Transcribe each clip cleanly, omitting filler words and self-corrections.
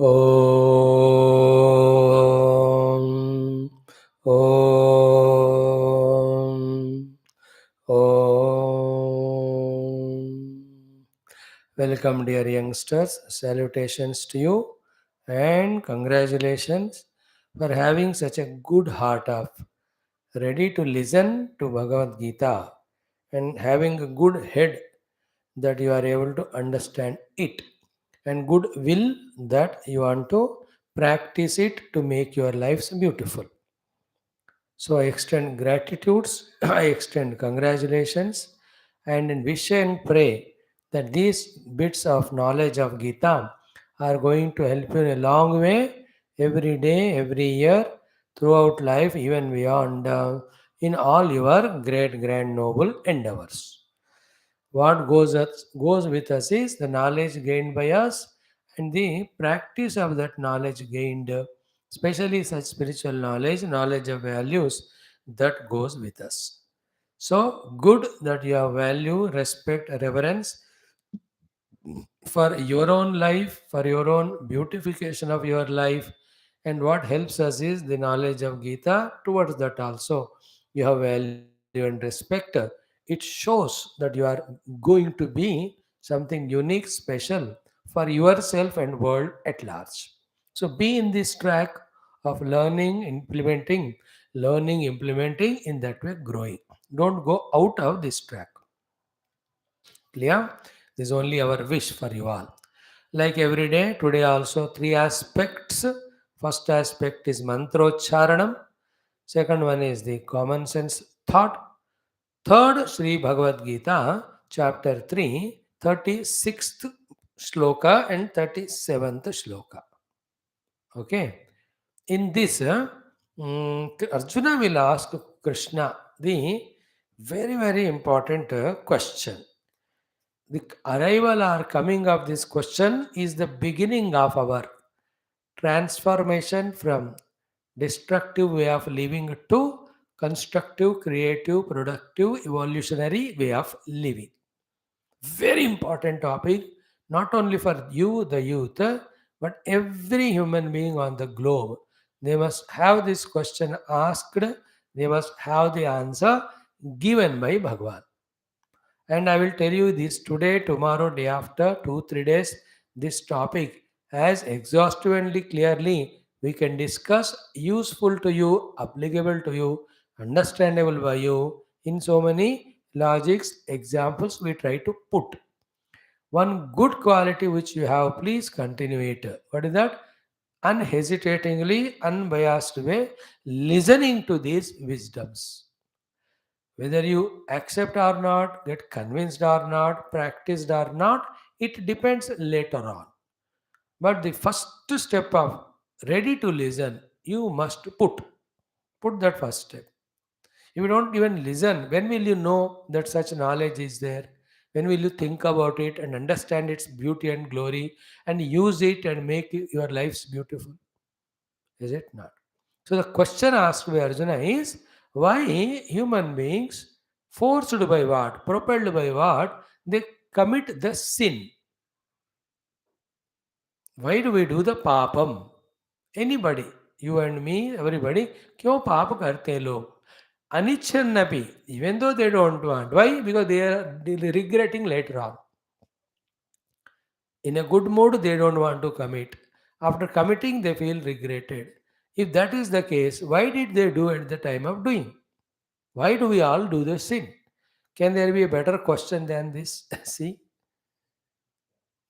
Om. Om. Om. Welcome, dear youngsters. Salutations to you and congratulations for having such a good heart of ready to listen to Bhagavad Gita and having a good head that you are able to understand it and good will that you want to practice it to make your lives beautiful. So I extend gratitudes, I extend congratulations, and wish and pray that these bits of knowledge of Gita are going to help you in a long way every day, every year, throughout life, even beyond, in all your great, grand, noble endeavors. What goes with us is the knowledge gained by us and the practice of that knowledge gained, especially such spiritual knowledge, knowledge of values that goes with us. So good that you have value, respect, reverence for your own life, for your own beautification of your life. And what helps us is the knowledge of Gita. Towards that also, you have value and respect. It shows that you are going to be something unique, special for yourself and world at large. So be in this track of learning, implementing, in that way growing. Don't go out of this track. Clear? This is only our wish for you all. Like every day, today also three aspects. First aspect is mantrocharanam. Second one is the common sense thought. Third, Sri Bhagavad Gita, chapter 3, 36th shloka and 37th shloka. Okay. In this, Arjuna will ask Krishna the very, very important question. The arrival or coming of this question is the beginning of our transformation from destructive way of living to constructive, creative, productive, evolutionary way of living. Very important topic, not only for you, the youth, but every human being on the globe. They must have this question asked, they must have the answer given by Bhagwan. And I will tell you this today, tomorrow, day after, 2, 3 days, this topic as exhaustively clearly we can discuss, useful to you, applicable to you, understandable by you in so many logics, examples we try to put. One good quality which you have, please continue it. What is that? Unhesitatingly, unbiased way, listening to these wisdoms. Whether you accept or not, get convinced or not, practiced or not, it depends later on. But the first step of ready to listen, you must put that first step. If you don't even listen, when will you know that such knowledge is there? When will you think about it and understand its beauty and glory and use it and make your lives beautiful? Is it not? So the question asked by Arjuna is why human beings, forced by what, propelled by what, they commit the sin. Why do we do the papam? Anybody, you and me, everybody, क्यों पाप करते हैं लोग? Anichannapi, even though they don't want. Why? Because they are regretting later on. In a good mood, they don't want to commit. After committing, they feel regretted. If that is the case, why did they do at the time of doing? Why do we all do the sin? Can there be a better question than this? See?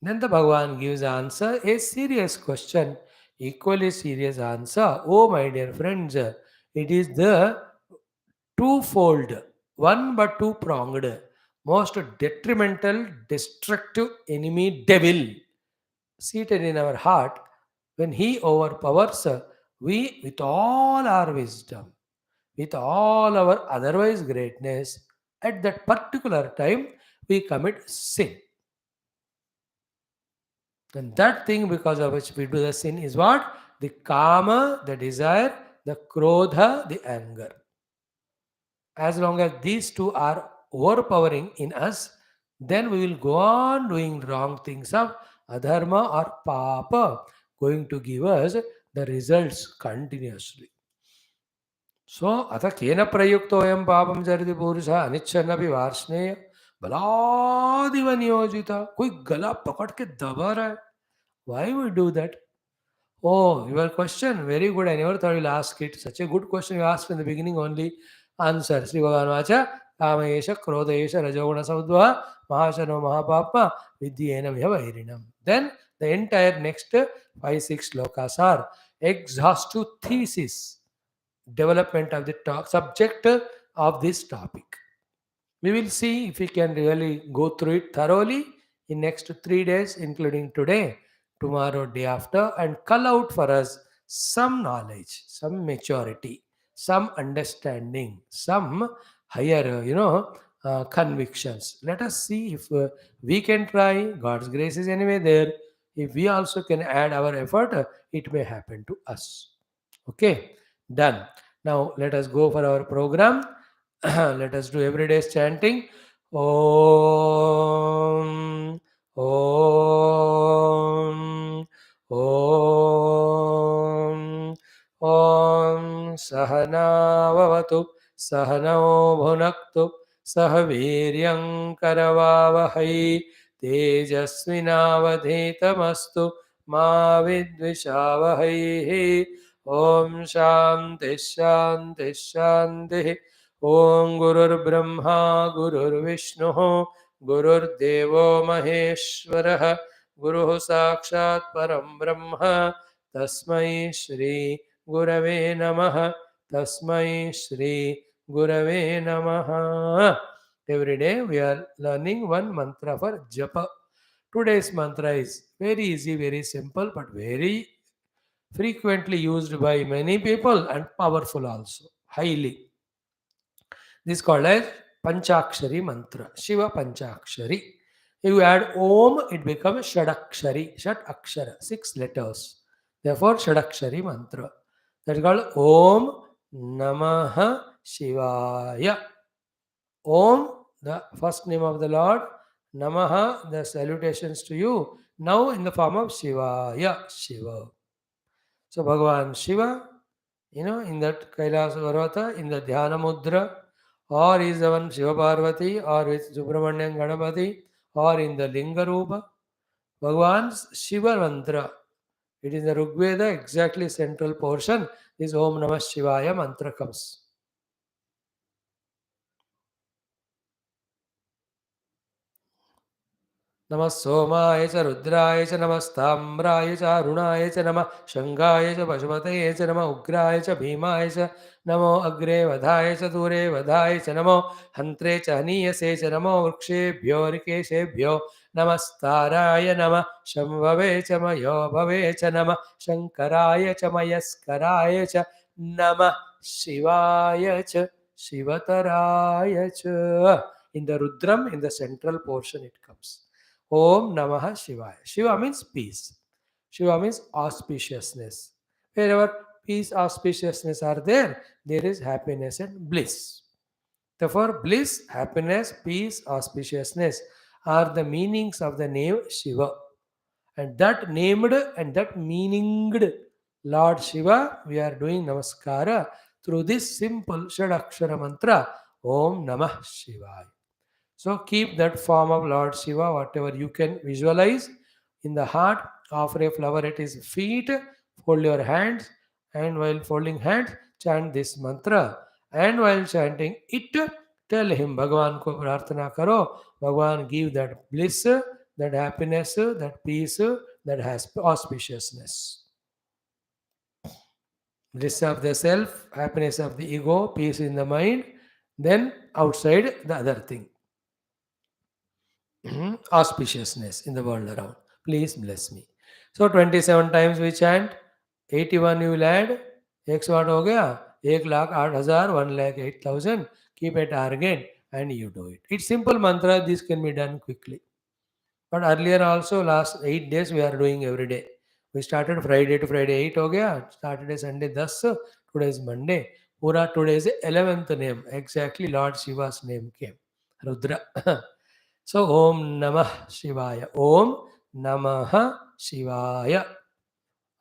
Then the Bhagavan gives answer, a serious question, equally serious answer. Oh, my dear friends, it is the twofold, one but two pronged, most detrimental, destructive enemy devil seated in our heart. When he overpowers, we, with all our wisdom, with all our otherwise greatness, at that particular time, we commit sin. And that thing because of which we do the sin is what? The kama, the desire, the krodha, the anger. As long as these two are overpowering in us, then we will go on doing wrong things of adharma or papa, going to give us the results continuously. सो अथ केन प्रयुक्तोऽयं पापं चरति पुरुषः अनिच्छन्नपि वार्ष्णेय बलादिव नियोजिता. कोई गला पकड़ के दबा रहा है. Why we do that? Oh, your question, very good. I never thought you'll ask it. Such a good question you asked in the beginning only. Answer. Sri Bhagavan Vacha, Kamayesha, Krodayesha, Rajoguna Saudva, Mahashano Mahapapa, Vidyena Vyavairinam. Then the entire next 5-6 slokas are exhaustive thesis, development of the subject of this topic. We will see if we can really go through it thoroughly in next 3 days, including today, tomorrow, day after, and cull out for us some knowledge, some maturity, some understanding, some higher, convictions. Let us see if we can try. God's grace is anyway there. If we also can add our effort, it may happen to us. Okay, done. Now let us go for our program. Let us do everyday's chanting. Om, Om, Om, Om. Sahana Vavatu, Sahano Bhunaktu, Sahaviryam Karavavahai, Tejasvinavadhetamastu, Ma Vidvishavahai. Om Shanti Shanti Shanti. Om Gurur Brahma Gurur Vishnu Gurur Devo Maheshwara Guru Sakshat Param Brahma Tasmai Shri Gurave Namaha Tasmai Shri Gurave Namaha. Every day we are learning one mantra for japa. Today's mantra is very easy, very simple, but very frequently used by many people and powerful also, highly. This is called as Panchakshari mantra, Shiva Panchakshari. If you add Om, it becomes Shadakshari, Shat Akshara, 6 letters. Therefore, Shadakshari mantra. That is called Om Namaha Shivaya. Om, the first name of the Lord. Namaha, the salutations to you. Now in the form of Shivaya, Shiva. So Bhagavan Shiva, in that Kailas Parvata, in the Dhyana Mudra, or is the one Shiva Parvati, or with Subramanyam Ganapati, or in the Linga Rupa. Bhagavan's Shiva mantra. It is the Rigveda, exactly central portion. This Om Namah Shivaya mantra comes. नमः सोमाय च रुद्राय च नमस्ताम्राय च अरुणाय च नमः शङ्गाय च पशुपतये च नमः उग्राय च भीमाय च नमो अग्रे वधाय च दूरे वधाय च नमो हन्त्रे च हनीयसे च नमो वृक्षेभ्यो ऋकेशेभ्यो नमस्ताराय नमः शम्भवे च मयो भवे च नमः शङ्कराय च मयस्कराय च नमः शिवाय च शिवतराय च. In the Rudram, in the central portion it comes. Om Namah Shivaya. Shiva means peace. Shiva means auspiciousness. Wherever peace, auspiciousness are there, there is happiness and bliss. Therefore, bliss, happiness, peace, auspiciousness are the meanings of the name Shiva. And that named and that meaninged Lord Shiva, we are doing Namaskara through this simple Shadakshara mantra, Om Namah Shivaya. So keep that form of Lord Shiva, whatever you can visualize, in the heart. Offer a flower at his feet, fold your hands, and while folding hands, chant this mantra. And while chanting it, tell him, Bhagavan ko prarthana karo, Bhagavan give that bliss, that happiness, that peace, that has auspiciousness. Bliss of the self, happiness of the ego, peace in the mind, then outside the other thing. Auspiciousness in the world around. Please bless me. So 27 times we chant, 81 you will add, X what ho gaya? 1,08,000, 1,08,000. Keep a target and you do it. It's simple mantra, this can be done quickly. But earlier also, last 8 days we are doing every day. We started Friday to Friday, 8 ho gaya. Saturday, Sunday, 10. Today is Monday. Pura today is the 11th name. Exactly Lord Shiva's name came. Rudra. So, Om Namah Shivaya. Om Namah Shivaya.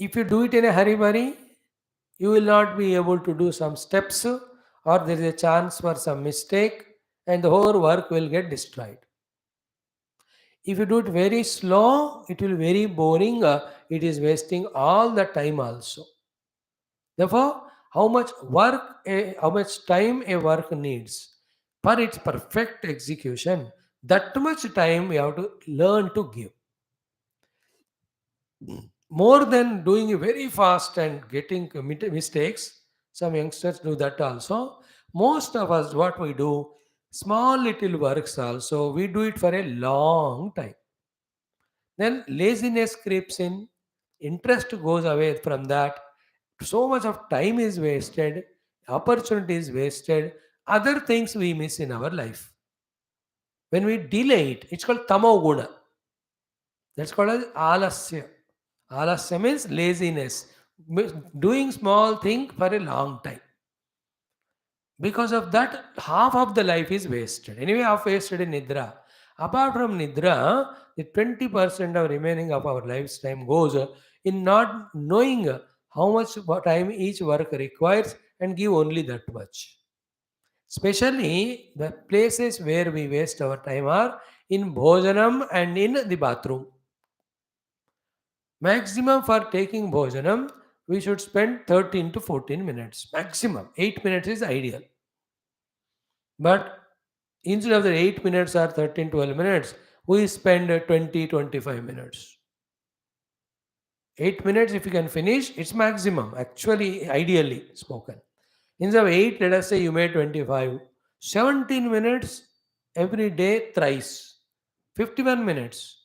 If you do it in a hurry, you will not be able to do some steps, or there is a chance for some mistake, and the whole work will get destroyed. If you do it very slow, it will be very boring. It is wasting all the time also. Therefore, how much time a work needs for its perfect execution, that much time we have to learn to give. More than doing it very fast and getting mistakes, some youngsters do that also. Most of us, what we do, small little works also, we do it for a long time. Then laziness creeps in, interest goes away from that. So much of time is wasted, opportunity is wasted, other things we miss in our life. When we delay it, it's called tamo guna. That's called as alasya. Alasya means laziness, doing small thing for a long time. Because of that, half of the life is wasted. Anyway, half wasted in Nidra. Apart from Nidra, the 20% of remaining of our lifetime goes in not knowing how much time each work requires and give only that much. Especially the places where we waste our time are in Bhojanam and in the bathroom. Maximum for taking Bhojanam, we should spend 13 to 14 minutes. Maximum. 8 minutes is ideal. But instead of the 8 minutes or 13, 12 minutes, we spend 20, 25 minutes. 8 minutes, if you can finish, it's maximum, actually, ideally spoken. Instead of 8, let us say you made 25. 17 minutes every day thrice. 51 minutes.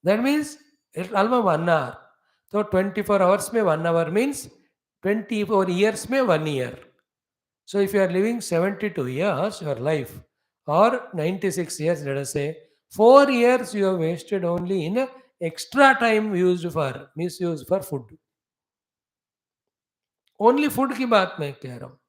That means it's almost 1 hour. So 24 hours में 1 hour means 24 years में 1 year. So if you are living 72 years, your life, or 96 years, let us say, 4 years you have wasted only in extra time used for, misuse for food. Only food की बात मैं कह रहा हूँ.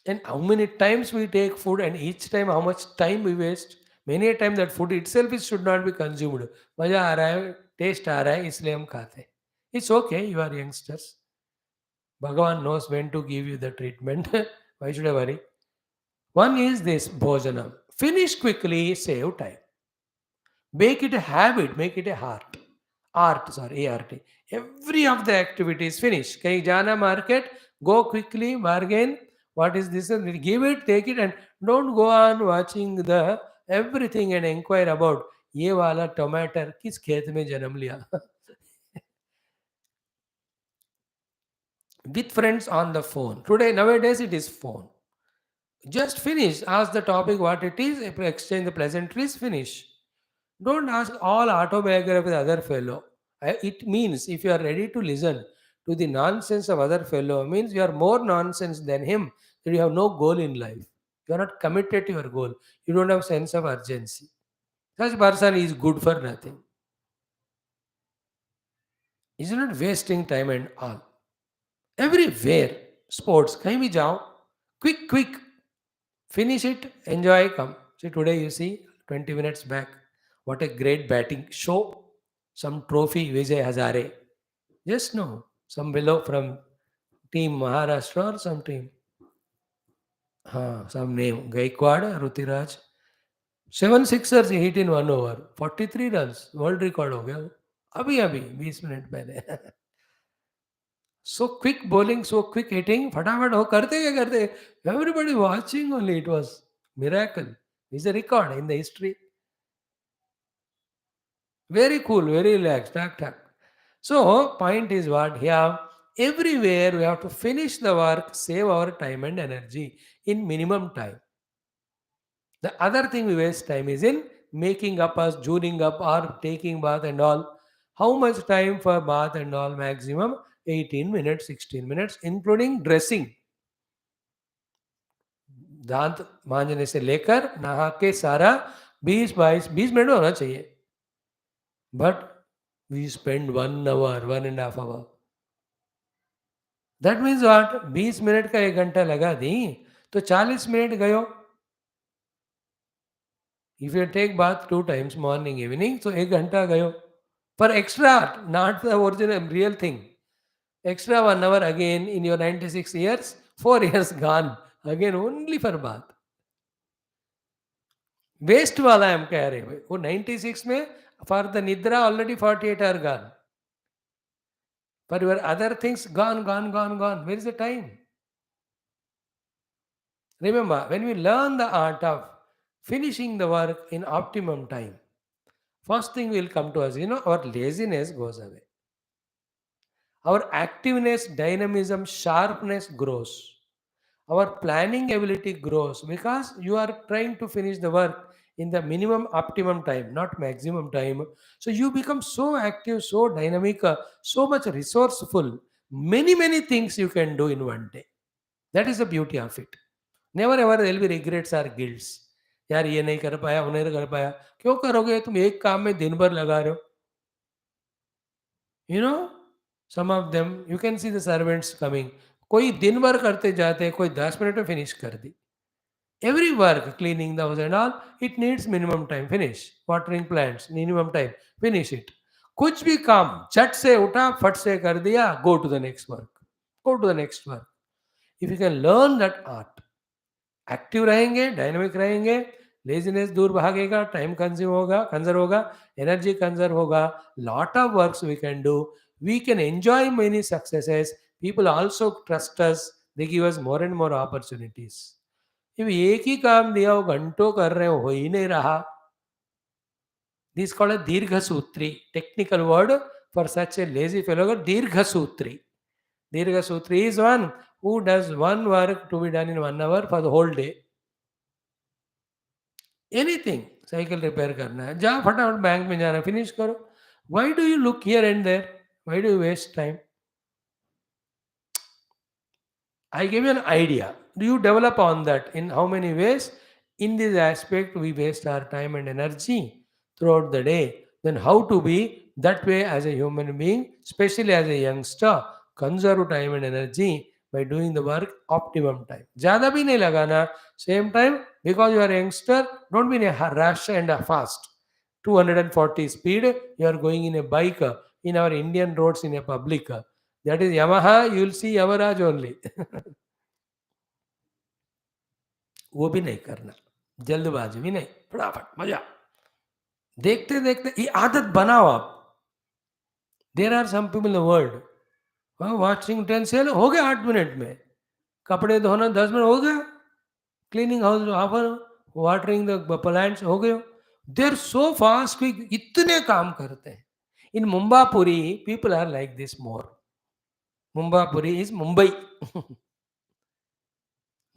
And how many times we take food and each time how much time we waste. Many a time that food itself is should not be consumed. मजा आ रहा है, taste आ रहा है, इसलिए हम खाते हैं. It's okay, you are youngsters. Bhagavan knows when to give you the treatment. Why should I worry? One is this bhojanam. Finish quickly, save time. Make it a habit, make it a heart. Art, sorry, ART. Every of the activities finish. Kahin jana market, go quickly, bargain. What is this? Give it, take it, and don't go on watching the everything and inquire about ये वाला टमाटर किस खेत में जन्म लिया. With friends on the phone. Today, nowadays, it is phone. Just finish. Ask the topic what it is, exchange the pleasantries, finish. Don't ask all autobiography of the other fellow. It means if you are ready to listen to the nonsense of other fellow, means you are more nonsense than him, that you have no goal in life. You are not committed to your goal. You don't have sense of urgency. Such person is good for nothing. He's not wasting time and all. Everywhere, sports, kahin bhi jao, quick, finish it, enjoy, come. See, today you see, 20 minutes back, what a great batting show. Some trophy, Vijay Hazare. Just no, some below from team Maharashtra or some team. Some name, Gaikwad, Rutiraj. 7 sixers he hit in 1 over. 43 runs, world record हो गया वो. अभी 20 minute पहले. So quick bowling, so quick hitting, फटाफट हो करते क्या करते. Everybody watching only, it was miracle. It's a record in the history. Very cool, very relaxed. Tak. So, point is what here, everywhere we have to finish the work, save our time and energy in minimum time. The other thing we waste time is in making up us, juring up, or taking bath and all. How much time for bath and all? Maximum 18 minutes, 16 minutes, including dressing. दांत मांजने से लेकर नहा के सारा 20 minute होना चाहिए. But we spend 1 hour, 1.5 hour. That means what? 20 minute का 1 घंटा लगा दी तो 40 मिनट गयो. If you take bath 2 times, morning, evening, so 1 घंटा गयो. For extra, not the original real thing. Extra 1 hour again in your 96 years, 4 years gone. Again only for bath. Waste वाला हम कह रहे हैं वो 96 में फॉर द निद्रा already 48 are gone for your other things gone gone gone gone where is the time remember when we learn the art of finishing the work in optimum time, first thing will come to us, our laziness goes away, our activeness, dynamism, sharpness grows, our planning ability grows because you are trying to finish the work in the minimum optimum time, not maximum time. So you become so active, so dynamic, so much resourceful. Many things you can do in one day. That is the beauty of it. Never ever there will be regrets or guilts. यार ये नहीं कर पाया, वो नहीं कर पाया. क्यों करोगे? तुम एक काम में दिन भर लगा रहे हो. You know, some of them, you can see the servants coming. कोई दिन भर करते जाते हैं, कोई 10 मिनट में फिनिश कर दी. Every work, cleaning the house and all, it needs minimum time. Finish. Watering plants, minimum time. Finish it. कुछ भी काम झट से उठा फट से कर दिया. Go to the next work. Go to the next work. If you can learn that art, active रहेंगे, डायनेमिक रहेंगे, लेजीनेस दूर भागेगा, टाइम कंजर्व होगा, एनर्जी कंजर्व होगा, lot of works we can do, we can enjoy many successes, people also trust us, they give us more and more opportunities. If एक ही काम दिया हो घंटों कर रहे हो ही नहीं रहा, दिस कॉल्ड अ दीर्घ सूत्री, technical word for such a lazy fellow, दीर्घ सूत्री. दीर्घ सूत्री is one who does one work to be done in 1 hour for the whole day. Anything, cycle repair करना है, जाओ फटाफट बैंक में जाना है, फिनिश करो. Why do you look here and there? Why do you waste time? I gave you an idea. Do you develop on that? In how many ways? In this aspect, we waste our time and energy throughout the day. Then, how to be that way as a human being, especially as a youngster, conserve time and energy by doing the work optimum time. ज़्यादा भी नहीं लगाना. Same time, because you are a youngster, don't be in a rush and a fast. 240 speed, you are going in a bike in our Indian roads in a public. That is Yamaha, you will see Yamaraj only. वो भी नहीं करना, जल्दबाजी भी नहीं, फटाफट मजा. देखते देखते ये आदत बनाओ आप. There are some people in the world washing tensile हो गया 8 मिनट में, कपड़े धोना 10 मिनट हो गया, cleaning house half an watering the plants हो गए. देर सो फास्ट क्विक, इतने काम करते हैं. In Mumbapuri people are like this more. Mumbapuri is Mumbai.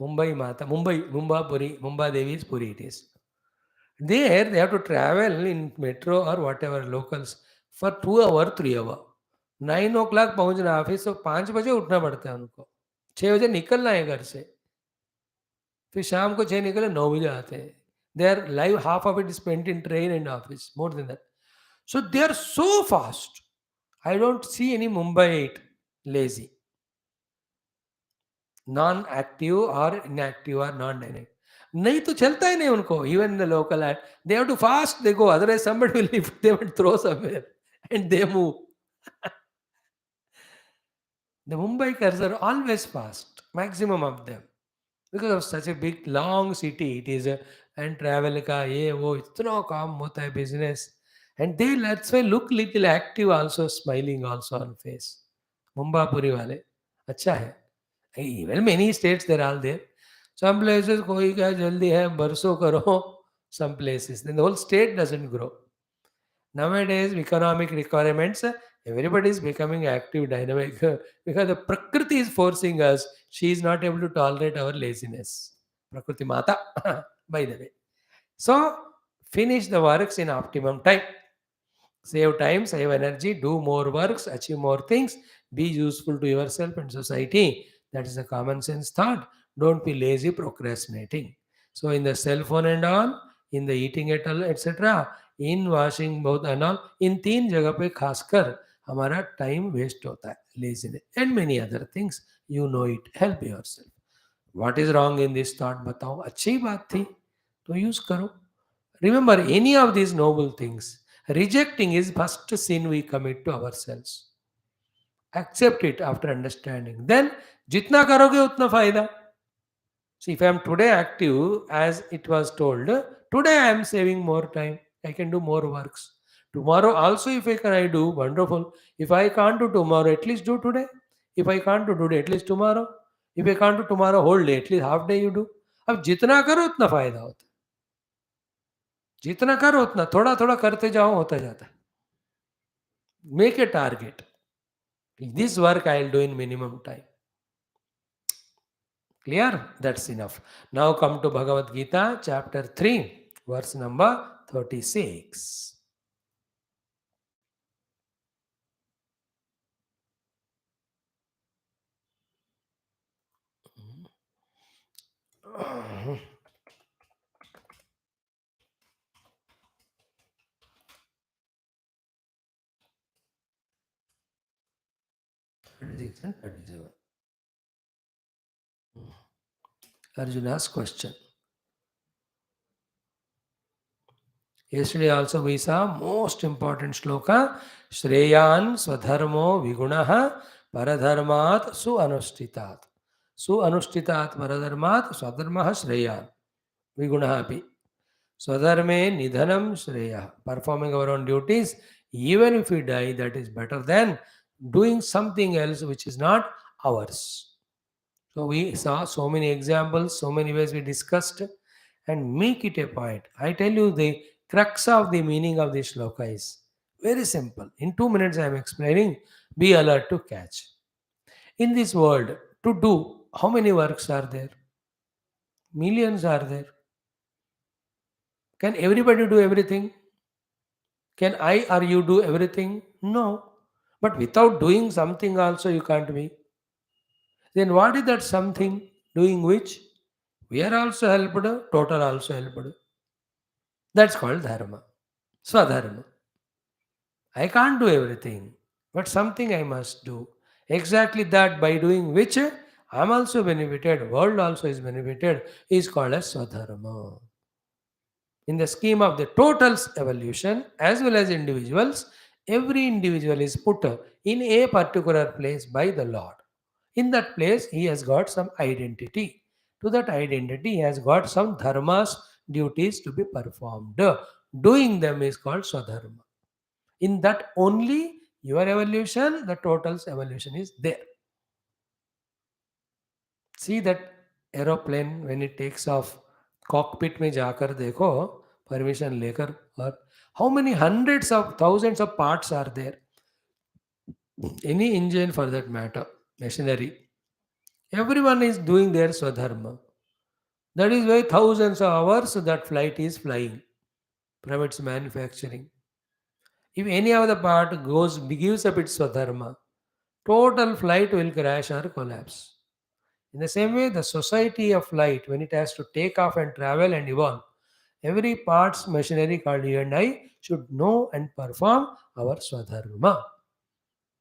Mumbai Mata, Mumbapuri, Mumba Devi is Puri it is. There they have to travel in metro or whatever locals for 2 hour, 3 hour. 9 o'clock पहुंचना office, तो 5 बजे उठना पड़ता है उनको. 6 बजे निकलना है घर से, फिर शाम को 6 निकले 9 बजे आते हैं. Their life half of it is spent in train and office, more than that. So they are so fast. I don't see any Mumbaite lazy, non active और इनएक्टिव और नॉन डायनेमिक. नहीं तो चलता ही नहीं उनको. Even the local at they have to fast they go, otherwise somebody will lift them and throw somewhere and they move. The Mumbaikars are always fast, maximum of them, because of such a big long city it is. And travel का ये वो इतना काम होता है, business, and they let's way look little active also, smiling also on face. Mumbapuri वाले अच्छा है. Well, many states they're all there. Some places कोई क्या जल्दी है, बरसों करो. Some places then the whole state doesn't grow. Nowadays economic requirements, everybody is becoming active, dynamic, because the Prakriti is forcing us. She is not able to tolerate our laziness. Prakriti Mata, by the way. So finish the works in optimum time. Save time, save energy, do more works, achieve more things, be useful to yourself and society. That is a common sense thought. Don't be lazy procrastinating. So in the cell phone and all, in the eating at all, etc., in washing both and all, इन 3 जगह पे खासकर हमारा time waste होता है, laziness and many other things. You know it, help yourself. What is wrong in this thought बताओ. अच्छी बात थी तो यूज करो. Remember, any of these noble things, Rejecting is first sin we commit to ourselves. Accept it after understanding. Then, jitna karoge utna fayda. See, if I am today active, as it was told, today I am saving more time. I can do more works. Tomorrow also, if I can, I do wonderful. If I can't do tomorrow, at least do today. If I can't do today, at least tomorrow. If I can't do tomorrow, whole day, at least half day you do. अब जितना करो उतना फायदा होता है. जितना करो उतना थोड़ा थोड़ा करते जाओ होता जाता है. Make a target. This work I will do in minimum time. Clear? That's enough. Now come to Bhagavad Gita, chapter 3, verse number 36. Arjuna's question. Yesterday also we saw most important shloka. Shreyan swadharmo vigunaha paradharmat su anushtitat. Su anushtitat paradharmat swadharmaha shreyan vigunaha api. Swadharme nidhanam shreya. Performing our own duties, even if we die, that is better than doing something else which is not ours. So we saw so many examples, so many ways we discussed, and make it a point. I tell you, the crux of the meaning of this shloka is very simple. In 2 minutes, I am explaining. Be alert to catch. In this world, to do, how many works are there? Millions are there. Can everybody do everything? Can I or you do everything? No. But without doing something, also you can't be. Then what is that something doing which? We are also helped, total also helped. That's called dharma. Swadharma. I can't do everything, but something I must do. Exactly that by doing which I am also benefited, world also is benefited, is called as Swadharma. In the scheme of the total evolution as well as individuals, every individual is put in a particular place by the Lord. In that place, he has got some identity. To that identity, he has got some dharmas, duties to be performed. Doing them is called Swadharma. In that only your evolution, the total's evolution is there. See that aeroplane when it takes off, cockpit में जाकर देखो, permission लेकर, और how many hundreds of thousands of parts are there? Any engine for that matter, machinery. Everyone is doing their swadharma. That is why thousands of hours that flight is flying from its manufacturing. If any of the part gives up its swadharma, total flight will crash or collapse. In the same way, the society of flight, when it has to take off and travel and evolve, every part's machinery called you and I should know and perform our swadharma.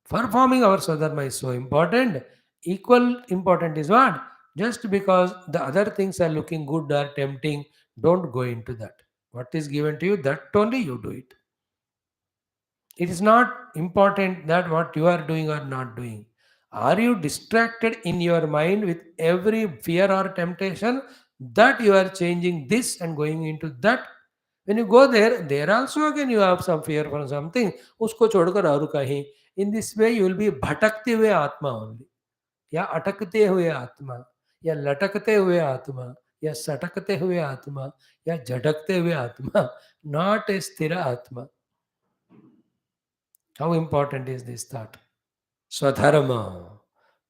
Performing our swadharma is so important. Equal important is what? Just because the other things are looking good or tempting, don't go into that. What is given to you, that only you do it. It is not important that what you are doing or not doing. Are you distracted in your mind with every fear or temptation that you are changing this and going into that? When you go there, there also again you have some fear for something. Usko छोड़कर और कहीं. In this way, you will be भटकते हुए आत्मा only. या अटकते हुए आत्मा, या लटकते हुए आत्मा, या सटकते हुए आत्मा, या झटकते हुए आत्मा. Not a स्थिर आत्मा. How important is this thought? Swadharma.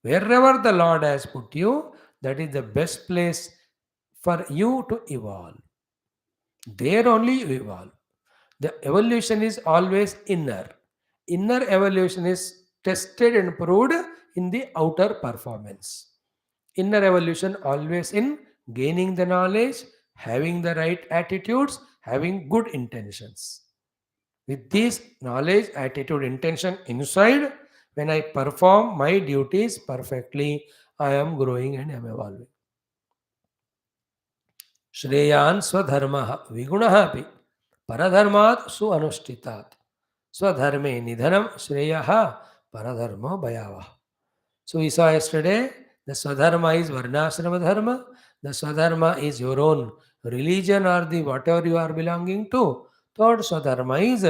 Wherever the Lord has put you, that is the best place for you to evolve. There only you evolve. The evolution is always inner. Inner evolution is tested and proved in the outer performance. Inner evolution always in gaining the knowledge, having the right attitudes, having good intentions. With this knowledge, attitude, intention inside, when I perform my duties perfectly, I am growing and I am evolving. Shreyan swadharma vigunaha api Paradharmat su anushtitat. Swadharme nidhanam shreyaha paradharma bhayavah. So we saw yesterday the Swadharma is Varnashrama Dharma, the Swadharma is your own religion or the whatever you are belonging to. Third Swadharma is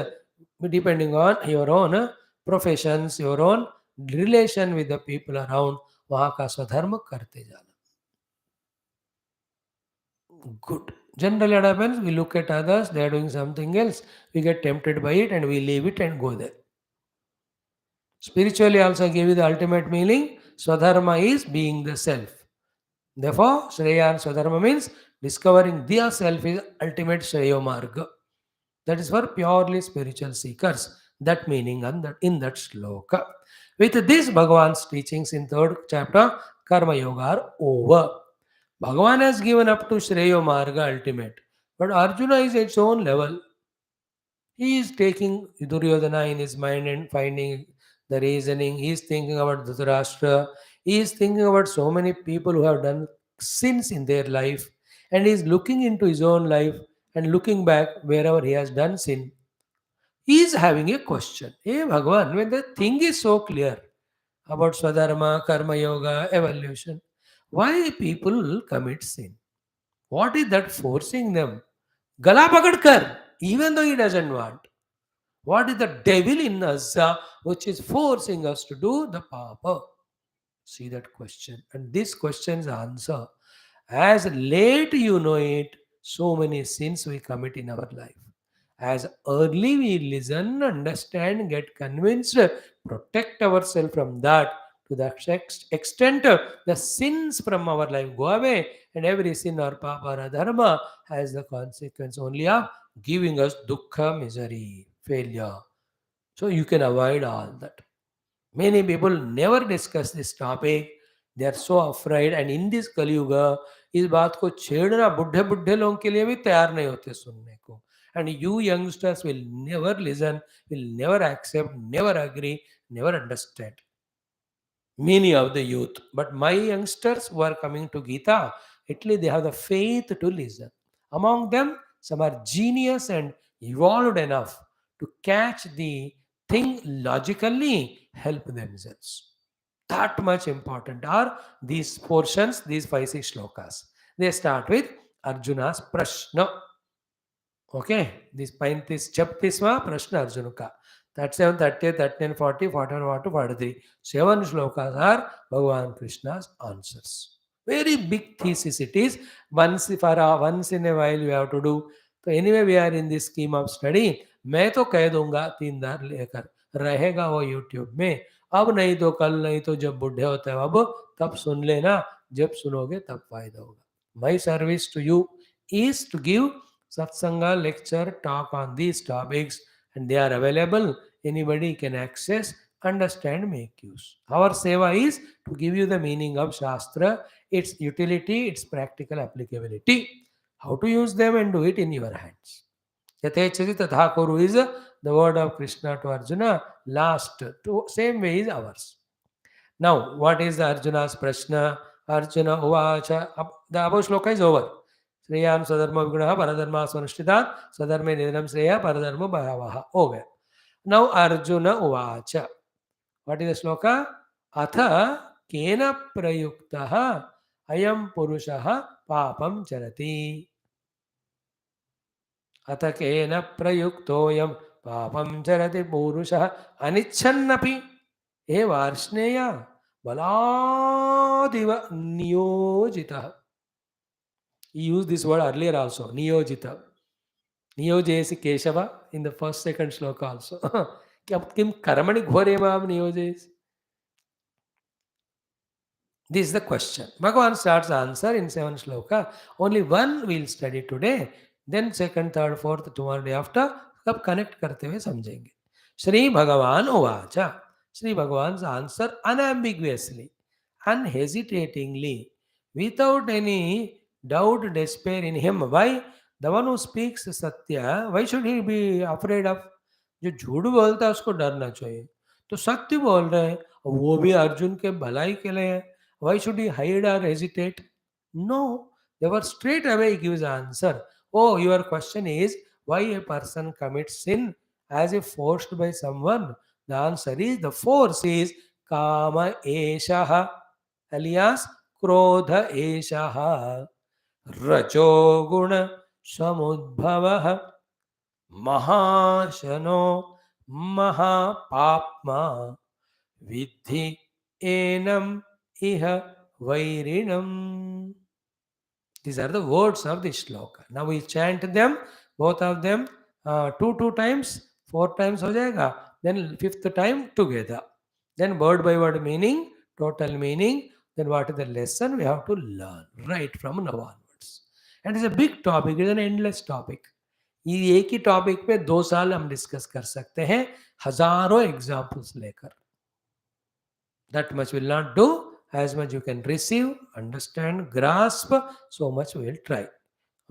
depending on your own professions, your own relation with the people around. वहाँ का स्वधर्म करते जाना. Good. Generally, what happens? We look at others, they are doing something else, we get tempted by it and we leave it and go there. Spiritually, also give you the ultimate meaning. Swadharma is being the self. Therefore, Shreya and Swadharma means discovering the self is ultimate Shreya Marga. That is for purely spiritual seekers. That meaning and that in that shloka. With this, Bhagavan's teachings in third chapter, Karma Yoga are over. Bhagavan has given up to Shreya Marga ultimate. But Arjuna is its own level. He is taking Duryodhana in his mind and finding the reasoning. He is thinking about Dhritarashtra. He is thinking about so many people who have done sins in their life. And he is looking into his own life and looking back wherever he has done sin. He is having a question. Hey Bhagavan, when the thing is so clear about Swadharma, Karma Yoga, evolution, why people commit sin? What is that forcing them? Gala pakadkar, even though he doesn't want. What is the devil in us which is forcing us to do the papa? See that question. And this question's answer. As late you know it, so many sins we commit in our life. As early we listen, understand, get convinced, protect ourselves from that, to the extent the sins from our life go away, and every sin or papa or dharma has the consequence only of giving us dukkha, misery, failure. So you can avoid all that. Many people never discuss this topic. They are so afraid, and in this Kali Yuga, इस बात को छेड़ना बुढ़े बुढ़े लोगों के लिए भी तैयार नहीं होते सुनने को. And you youngsters will never listen, will never accept, never agree, never understand. Many of the youth, but my youngsters who are coming to Geeta, at least they have the faith to listen. Among them, some are genius and evolved enough to catch the thing logically, help themselves. That much important are these portions, these 5 6 shlokas. They start with Arjuna's Prashna. Okay, this 36वा प्रश्न अर्जुन का. 37, 30, 39, 40, 41 to 43. 7 shlokas are Bhagavan Krishna's answers. Very big thesis it is. Once in a while we have to do. तो anyway we are in this scheme of study. मैं तो कह दूंगा 3 दार लेकर रहेगा वो YouTube में. अब नहीं तो कल, नहीं तो जब बुढ़े होते हैं अब तब सुन लेना. जब सुनोगे तब फायदा होगा. My service to you is to give Satsanga lecture talk on these topics, and they are available. Anybody can access, understand, make use. Our seva is to give you the meaning of Shastra, its utility, its practical applicability, how to use them and do it in your hands. Yatechati tatha kuru is the word of Krishna to Arjuna. Last, same way is ours. Now, what is the Arjuna's Prashna? Arjuna Uvacha. The above shloka is over. Shreyam Swadharma Vigunaha Paradharma Swanishtitat Swadharme Nidhanam Shreya Paradharma Bhayavaha. Okay. Now Arjuna Uvacha. What is the shloka? Atha Kena Prayuktaha Ayam Purushaha Papam Charati. Atha Kena Prayuktoyam Papam Charati Purushaha Anichannapi. Hey Varshney बलादिव नियोजितः. He used this word earlier also, niyojita. Niyojesi Keshava in the first, second shloka also. Kim karmani ghore maam niyojesi? This is the question. Bhagavan starts answer in 7 shloka. Only one we'll study today. Then second, third, fourth, tomorrow day after. सब connect करते हुए समझेंगे. Shri Bhagavan Uvacha. Shri Bhagavan's answer unambiguously, unhesitatingly, without any doubt, despair in him. Why? The one who speaks Satya, why should he be afraid of? जो झूठ बोलता है उसको डरना चाहिए. तो सत्य बोल रहे हैं, वो भी अर्जुन के भलाई के लिए है. Why should he hide or hesitate? No. They were straight away he gives answer. Oh, your question is, Why a person commits sin as if forced by someone? The answer is the force is kama eshaha alias krodha eshaha rajoguna samudbhavaha महाशनो महापाप्मा विद्धि annum इह वैरिणम. These are the words of the shloka. Now we chant them, both of them, two times, four times ho jayega. Then fifth time together. Then word by word meaning, total meaning. Then what is the lesson we have to learn right from now onwards. And it's a big topic. It's an endless topic. ये एक ही topic पे 2 साल हम discuss कर सकते हैं हजारों examples लेकर. That much will not do. As much you can receive, understand, grasp, so much we will try.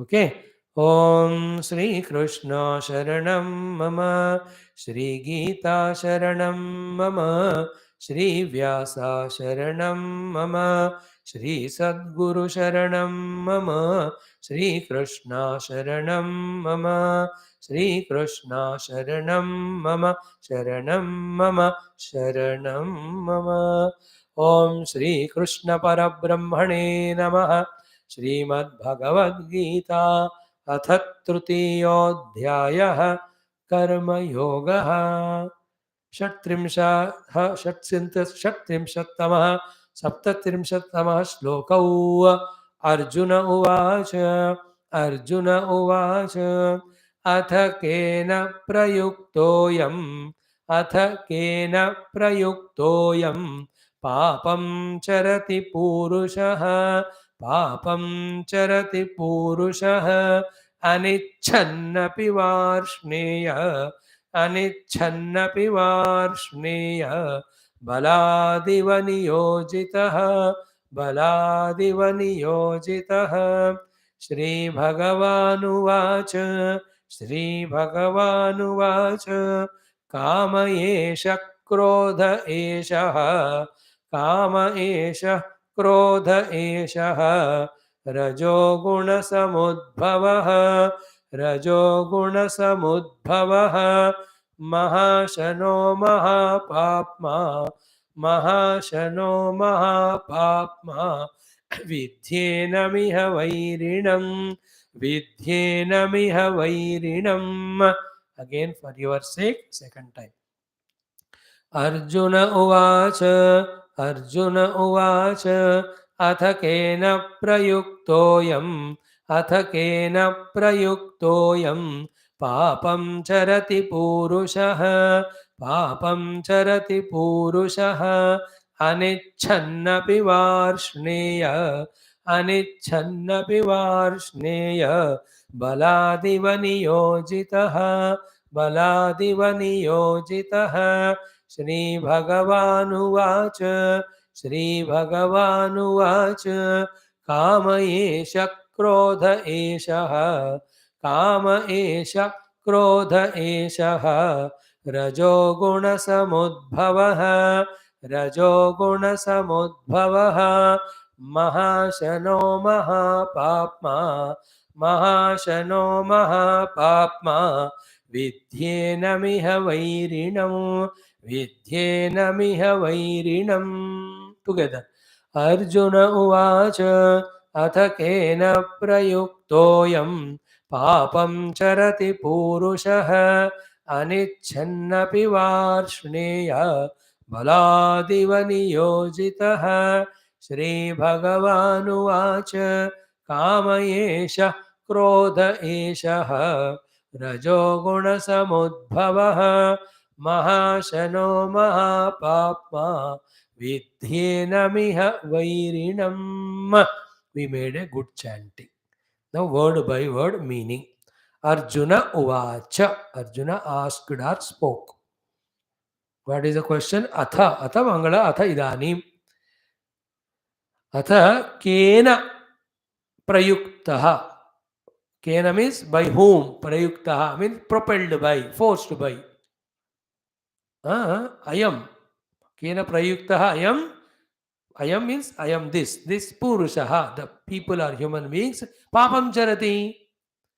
Okay. Om Shri Krishna Sharanam Mama, Shri Geeta Sharanam Mama, Shri Vyasa Sharanam Mama, Shri Sadguru Sharanam Mama, Shri Krishna Sharanam Mama, Shri Krishna Sharanam Mama, Sharanam Mama, Sharanam Mama. Om Shri Krishna Parabrahmane Namaha. Shrimad Bhagavad Gita अथ तृतीयोऽध्यायः कर्मयोगः. षट्त्रिंशत्तमः सप्तत्रिंशत्तमः श्लोकौ. अर्जुन उवाच. अर्जुन उवाच अथ केन प्रयुक्तोऽयम् अथ केन प्रयुक्तोऽयम् पापं चरति पूरुषः पापं चरति पूरुषः अनिच्छन्नपि वार्ष्णेय अनिच्छन्नपि वार्ष्णेय बलादिव नियोजितः बलादिव नियोजितः. श्रीभगवानुवाच श्रीभगवानुवाच काम एष क्रोध एषः काम एषः क्रोध एषः रजोगुणसमुद्भवः रजोगुणसमुद्भवः महाशनो महापाप्मा महाशनो महापाप्मा विध्येनमिह वैरिणम् विध्येनमिह वैरिणम्. Again for your sake, second time. Arjun उवाच अर्जुन उवाच अथ केन प्रयुक्तोऽयम् अथ केन प्रयुक्तोऽयम् पापं चरति पूरुषः पापं चरति पूरुषः अनिच्छन्नपि वार्ष्णेय अनिच्छन्नपि वार्ष्णेय बलादिव नियोजितः बलादिव नियोजितः. श्रीभगवानुवाच श्रीभगवानुवाच काम एष क्रोध एषः काम एष क्रोध एषः रजोगुणसमुद्भवः रजोगुणसमुद्भवः महाशनो महापाप्मा महाशनो महापाप्मा विध्येनमिह वैरिणम् विध्येनमिह वैरिणम्. टुगेदर. अर्जुन उवाच अथ केन प्रयुक्तोऽयम् पापं चरति पूरुषः अनिच्छन्नपि वार्ष्णेय बलादिव नियोजितः. श्रीभगवानुवाच काम एष क्रोध एषः रजोगुणसमुद्भवः महाशनो महापाप्मा विध्येनमिह वैरिणम्. We made a good chanting. Now word by word meaning. Arjuna uvacha. Arjuna asked or spoke. What is the question? Atha. Atha mangala. Atha idanim. Atha kena prayuktaha. Kena means by whom. Prayuktaha means propelled by, forced by. Ayam. Kena prayuktaha ayam. Ayam means I am this. This Purushaha. The people are human beings. Papam charati.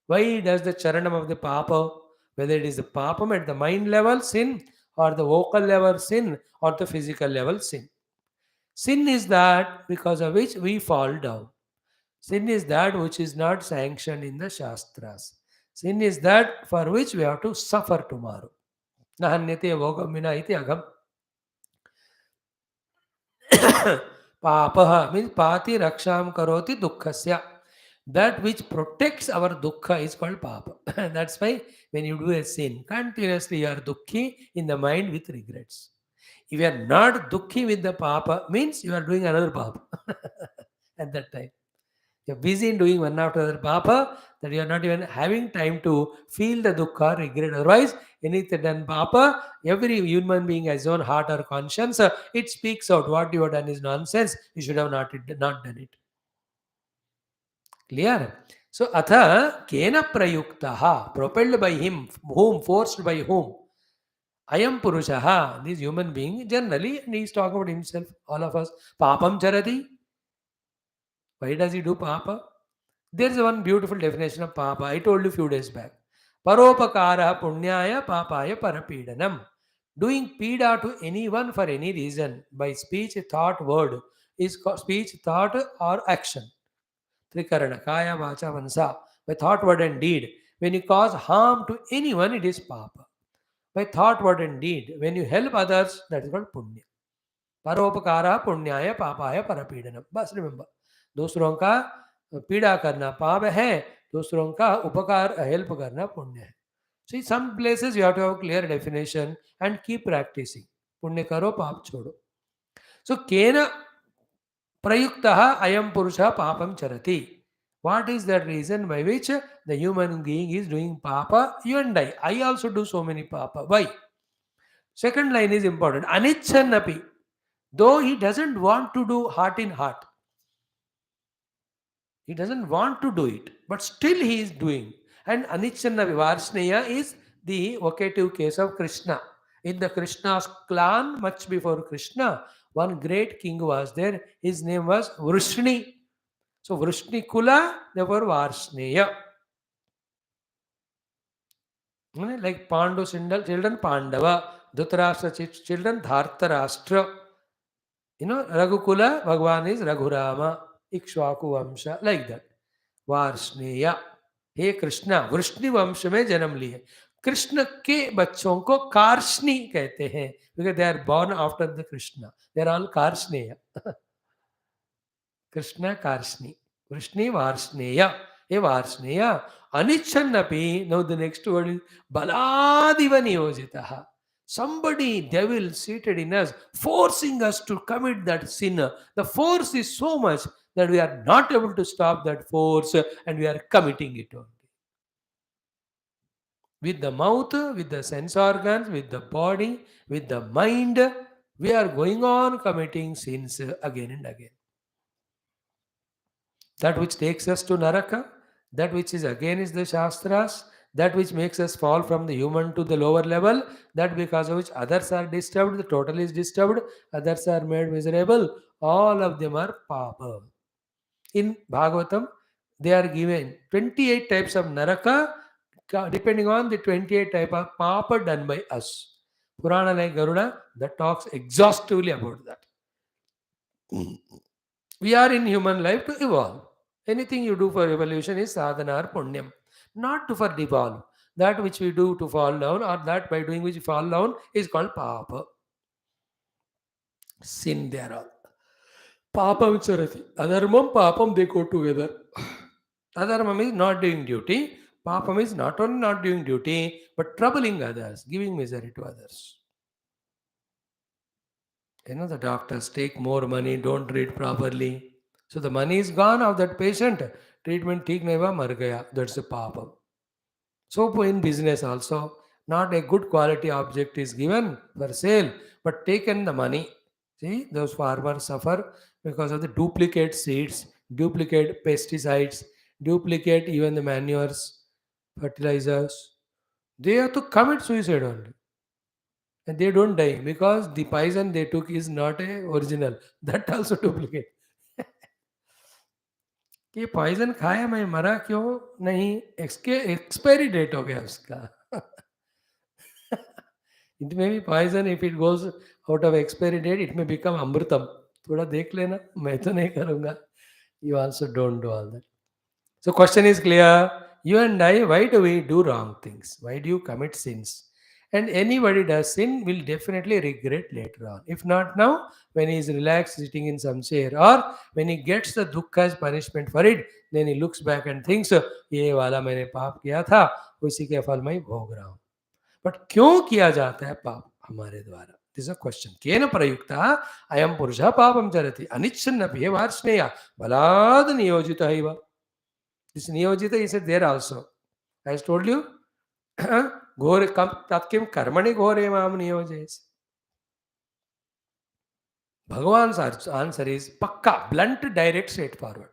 Why does the charanam of the papa, whether it is the papam at the mind level sin, or the vocal level sin, or the physical level sin? Sin is that because of which we fall down. Sin is that which is not sanctioned in the Shastras. Sin is that for which we have to suffer tomorrow. Nahanyate vogam vina iti agam. Papaha means pati raksham karoti dukkhasya. That which protects our dukkha is called papa. That's why when you do a sin, continuously you are dukkhi in the mind with regrets. If you are not dukkhi with the papa, means you are doing another papa at that time. You're busy in doing one after another papa that you're not even having time to feel the dukkha, regret. Otherwise, anything done papa, every human being has his own heart or conscience. It speaks out what you have done is nonsense. You should have not done it. Clear? So, atha kena prayuktaha, propelled by him, whom, forced by whom? I am Purushaha, this human being generally, and he's talking about himself, all of us. Papam charati. Why does he do papa? There's one beautiful definition of papa. I told you few days back. Paropakara punyaya papaya parapidanam. Doing pida to anyone for any reason by speech, thought, word is speech, thought, or action. Trikarana, kaya, vacha, mansa. By thought, word, and deed. When you cause harm to anyone, it is papa. By thought, word, and deed. When you help others, that is called punya. परोपकारा पुण्याय पापाय परपीडनम. बस remember, दूसरों का पीड़ा करना पाप है, दूसरों का उपकार हेल्प करना पुण्य है. See, some places you have to have clear definition and keep practicing. पुण्य करो पाप छोड़ो. So केन प्रयुक्तः अयम पुरुषः पापम चरति. What is that reason by which the human being is doing papa? You and I also do so many papa. Why? Second line is important. Anichanapi. Though he doesn't want to do heart in heart, he doesn't want to do it, but still he is doing. And Anichanna Vivarsneya is the vocative case of Krishna. In the Krishna's clan, much before Krishna, one great king was there. His name was Vrishni. So Vrishni Kula, therefore Varsneya. Like Pandu children Pandava, Dhritarashtra children Dhartarashtra. Raghukula, Bhagwan is Raghurama, Ikshvaku Vamsha, like that. Varshney. हे कृष्णा, वृष्णि वंश में जन्म लिए. कृष्ण के बच्चों को कार्ष्णी कहते हैं, because they are born after the Krishna, they are all कार्ष्णेय. कृष्ण कार्ष्णी, वृष्णि वार्ष्णेय. हे वार्ष्णेय, अनिच्छन्नपि. No the next word is बलादिव नियोजितः. Somebody, devil seated in us, forcing us to commit that sin. The force is so much that we are not able to stop that force and we are committing it only. With the mouth, with the sense organs, with the body, with the mind, we are going on committing sins again and again. That which takes us to Naraka, that which is against the Shastras, that which makes us fall from the human to the lower level, that because of which others are disturbed, the total is disturbed, others are made miserable, all of them are Papa. In Bhagavatam, they are given 28 types of Naraka, depending on the 28 type of Papa done by us. Purana like Garuda, that talks exhaustively about that. We are in human life to evolve. Anything you do for evolution is sadhana or punyam, not to for devolve. That which we do to fall down, or that by doing which we fall down, is called papa. Sin thereof. Papam charati. Adharmam, papam, they go together. Adharmam is not doing duty. Papam is not only not doing duty, but troubling others, giving misery to others. The doctors take more money, don't treat properly. So the money is gone of that patient. Treatment ठीक नहीं हुआ, मर गया. That's a papa. So in business also, not a good quality object is given for sale, but taken the money. See, those farmers suffer because of the duplicate seeds, duplicate pesticides, duplicate even the manures, fertilizers. They have to commit suicide only. And they don't die because the poison they took is not a original. That also duplicate. कि poison खाया मैं मरा क्यों नहीं, इसके expiry date हो गया उसका। It may be poison, if it goes out of expiry date it may become amritam. थोड़ा देख लेना, मैं तो नहीं करूँगा। You also don't do all that. So question is clear. You and I, why do we do wrong things? Why do you commit sins? And anybody does sin will definitely regret later on. If not now, when he is relaxed sitting in some chair, or when he gets the dukkha as punishment for it, then he looks back and thinks, ये वाला मैंने पाप किया था, उसी के फल मैं भोग रहा हूँ। बट क्यों किया जाता है पाप हमारे द्वारा? This a question. केन प्रयुक्ता अयम पुरुषः पापं चरति अनिच्छन्नपि वार्ष्णेय बलाद् नियोजितः इव। This niyojita is there also. I has told you, घोर कम तत्किम कर्मणि घोरे माम नियोजयसि. Bhagavan's answer is pakka, blunt, direct, straightforward.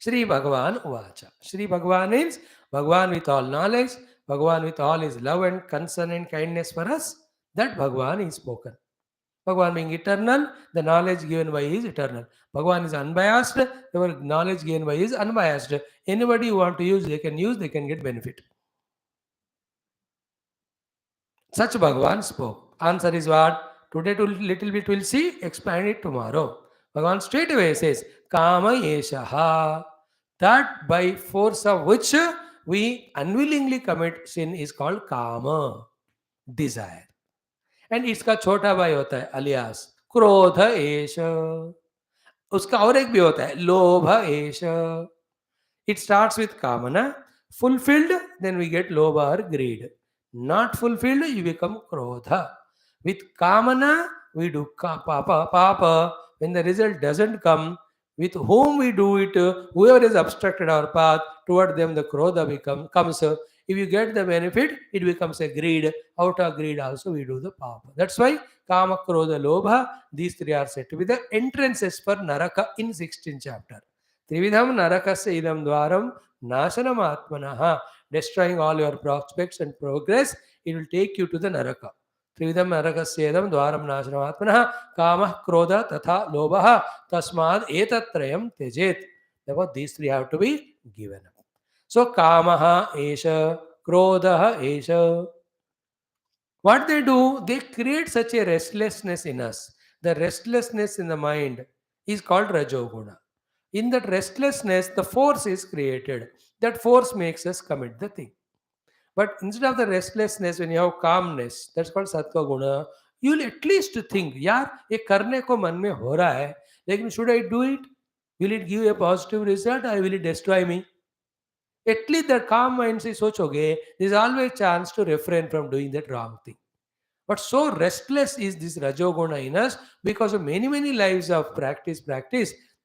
Shri Bhagavan Uvacha. Shri Bhagavan is Bhagavan with all knowledge, Bhagavan with all his love and concern and kindness for us. That Bhagavan is spoken. Bhagavan being eternal, the knowledge given by is eternal. Bhagavan is unbiased, the knowledge given by is unbiased. Anybody who want to use, they can get benefit. Such Bhagavan spoke. Answer is what? Today to little bit we'll see, expand it tomorrow. Bhagavan straight away says, Kama Yeshaha. That by force of which we unwillingly commit sin is called Kama, desire. And इसका छोटा भाई होता है alias क्रोध एष, उसका और एक भी होता है लोभ एष. It starts with kamana. Fulfilled, then we get lobha or greed. Not fulfilled, you become krodha. With kamana, we do papa. When the result doesn't come, with whom we do it, whoever has obstructed our path, toward them the krodha comes. If you get the benefit, it becomes a greed. Out of greed also we do the papa. That's why kama, krodha, lobha, these three are said to be the entrances for naraka in 16th chapter. Trividham narakasya idam dwaram nasanam atmanah. Destroying all your prospects and progress, it will take you to the naraka. Trividham narakasya idam dwaram nasanam atmanah kamah krodha tatha lobah tasmad etatrayam tejet. Therefore, these three have to be given up. So, kamaha esha, krodha esha. What they do, they create such a restlessness in us. The restlessness in the mind is called rajoguna. In that restlessness, the force is created. That force makes us commit the thing. But instead of the restlessness, when you have calmness, that's called sattva guna, you will at least think, यार ये करने को मन में हो रहा है, लेकिन should I do it? Will it give a positive result or will it destroy me? At least that calm mind से सोचोगे, there is always chance to refrain from doing that wrong thing. But so restless is this Rajoguna in us because of many lives of practice,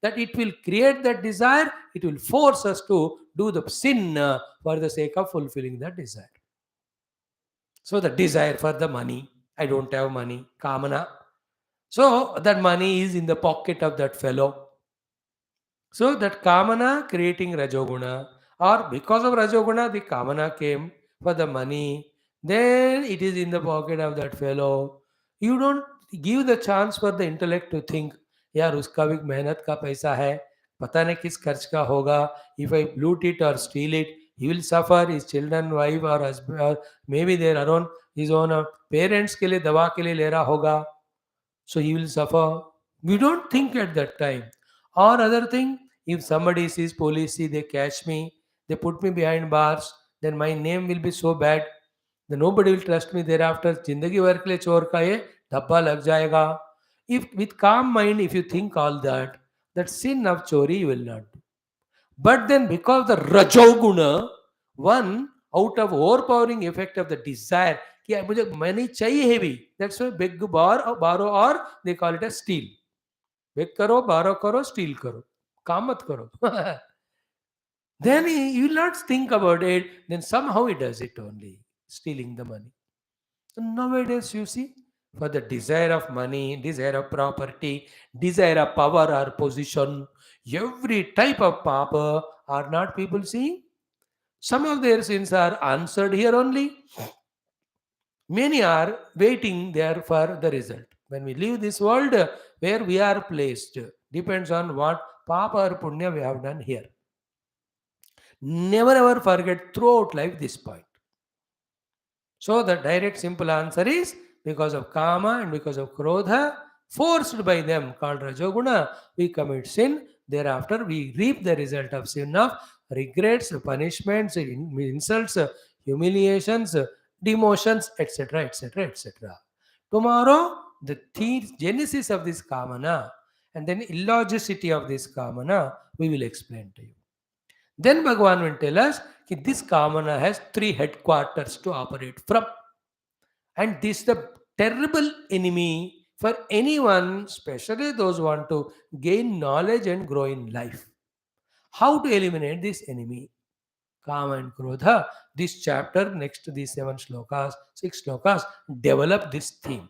that it will create that desire, it will force us to do the sin for the sake of fulfilling that desire. So the desire for the money, I don't have money, kamana. So that money is in the pocket of that fellow. So that kamana creating Rajoguna, or because of Rajoguna, the kamana came for the money, then it is in the pocket of that fellow. You don't give the chance for the intellect to think, यार उसका भी मेहनत का पैसा है, पता नहीं किस खर्च का होगा. If I loot it or steal it, he will suffer. His children, wife or husband, or maybe their own his own parents के लिए दवा के लिए ले रहा होगा. So he will suffer. We don't think at that time. Or other thing, if somebody sees police, see they catch me, they put me behind bars, then my name will be so bad. Then nobody will trust me thereafter. जिंदगी भर के लिए चोर का ये धब्बा लग जाएगा. If with calm mind, if you think all that, that sin of chori you will not do. But then because the rajoguna, one out of overpowering effect of the desire, कि मुझे मनी चाहिए है भी, that's why beg, borrow or they call it as steal. Beg करो, borrow करो, steal करो, काम मत करो. Then he will not think about it, then somehow he does it only, stealing the money. So nowadays you see, for the desire of money, desire of property, desire of power or position, every type of papa are not people seeing? Some of their sins are answered here only. Many are waiting there for the result. When we leave this world, where we are placed depends on what papa or punya we have done here. Never ever forget throughout life this point. So the direct simple answer is because of kama and because of krodha, forced by them called rajoguna, we commit sin. Thereafter, we reap the result of sin of regrets, punishments, insults, humiliations, demotions, etc., etc., etc. Tomorrow, the genesis of this kamana and then illogicity of this kamana, we will explain to you. Then Bhagavan will tell us that this kamana has three headquarters to operate from. And this is the terrible enemy for anyone, especially those who want to gain knowledge and grow in life. How to eliminate this enemy? Kama and Krodha. This chapter, next to these seven slokas, six slokas, develop this theme.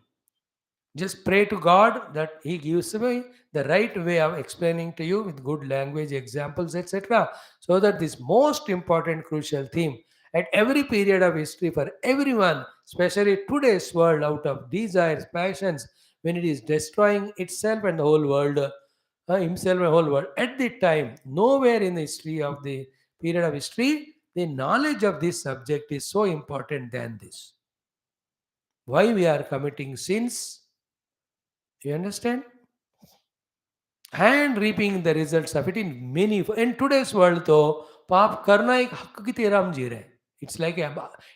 Just pray to God that He gives me the right way of explaining to you with good language, examples, etc. So that this most important, crucial theme at every period of history for everyone, especially today's world, out of desires, passions, when it is destroying itself and the whole world, himself and the whole world, at the time, nowhere in the history of the period of history, the knowledge of this subject is so important than this. Why we are committing sins? You understand? And reaping the results of it in many. In today's world, though, पाप करना एक हक की तरह हम जी रहे हैं. It's like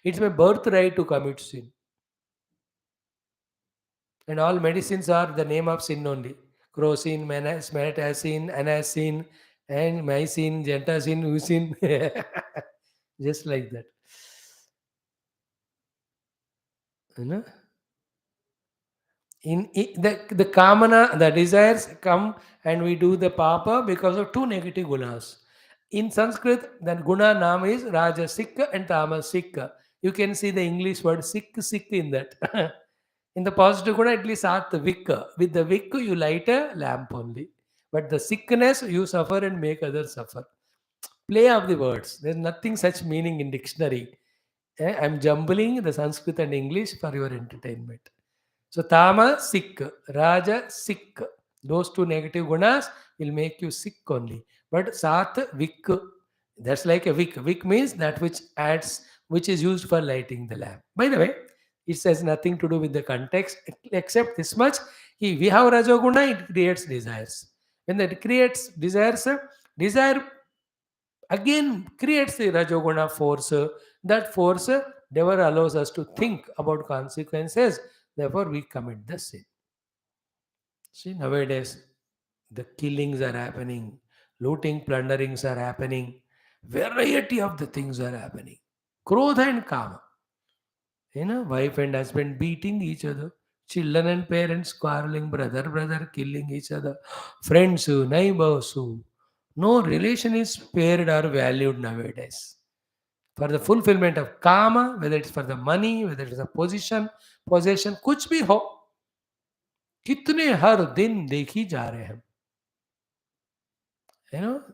it's my birthright to commit sin, and all medicines are the name of sin only. Crocin, metacin, anacin, and mycin, gentacin, usin, just like that. You know. The kamana, the desires come and we do the papa because of two negative gunas. In Sanskrit, the guna name is Rajasik and Tamasik. You can see the English word sik in that. In the positive guna, at least at the wick. With the wick, you light a lamp only. But the sickness, you suffer and make others suffer. Play of the words. There's nothing such meaning in dictionary. I'm jumbling the Sanskrit and English for your entertainment. So Tama sick, Raja sick. Those two negative gunas will make you sick only. But Sat Vik, that's like a wick. Wick means that which adds, which is used for lighting the lamp. By the way, it has nothing to do with the context except this much. We have Rajoguna, it creates desires. When it creates desires, desire again creates the Rajoguna force. That force never allows us to think about consequences. Therefore, we commit the sin. See, nowadays, the killings are happening, looting, plunderings are happening, variety of the things are happening. Krodha and Kama. Wife and husband beating each other, children and parents quarreling, brother, killing each other, friends, neighbors. No relation is spared or valued nowadays. For the fulfillment of Kama, whether it's for the money, whether it's a position, possession, कुछ भी हो, कितने हर दिन देखी जा रहे हैं.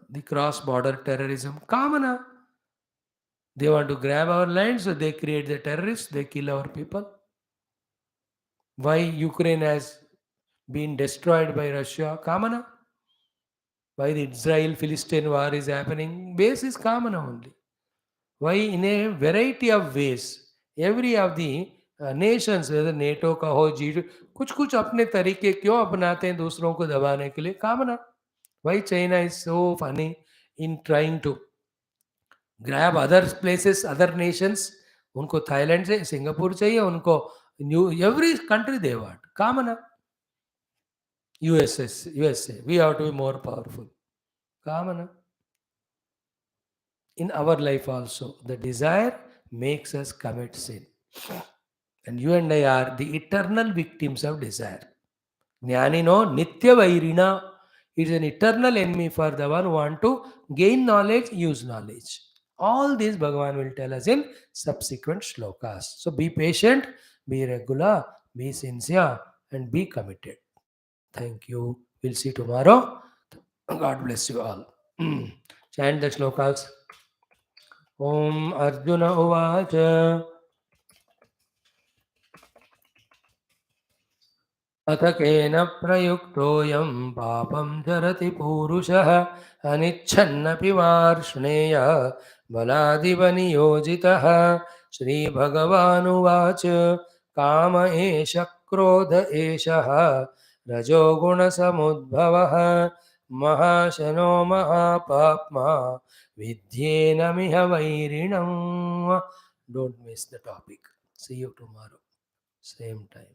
The cross border terrorism, kamana. They want to grab our land, so they create the terrorists, they kill our people. Why Ukraine has been destroyed by Russia? Kamana. Why the Israel Philistine war is happening? Base is kamana only. Why in a variety of ways, every of the nations, whether NATO का हो G2, कुछ कुछ अपने तरीके क्यों अपनाते हैं दूसरों को दबाने के लिए? कामना. Why China is so funny in trying to grab other places, other nations? उनको थाईलैंड से सिंगापुर चाहिए, उनको new every country they want. कामना. USA, we have to be more powerful. Kamana. In our life also, the desire makes us commit sin. And you and I are the eternal victims of desire. Jnanino nitya vairina is an eternal enemy for the one who want to gain knowledge, use knowledge. All this Bhagavan will tell us in subsequent shlokas. So be patient, be regular, be sincere, and be committed. Thank you. We'll see tomorrow. God bless you all. Chant the shlokas. Om Arjuna Uvacha अथ केन प्रयुक्तोऽयं पापं चरति पूरुषः अनिच्छन्नपि वार्ष्णेय बलादिव नियोजितः। श्रीभगवानुवाच काम एष क्रोध एषः रजोगुणसमुद्भवः महाशनो महापाप्मा विद्येनमिह वैरिणम्. Don't miss the topic. See you tomorrow. Same time.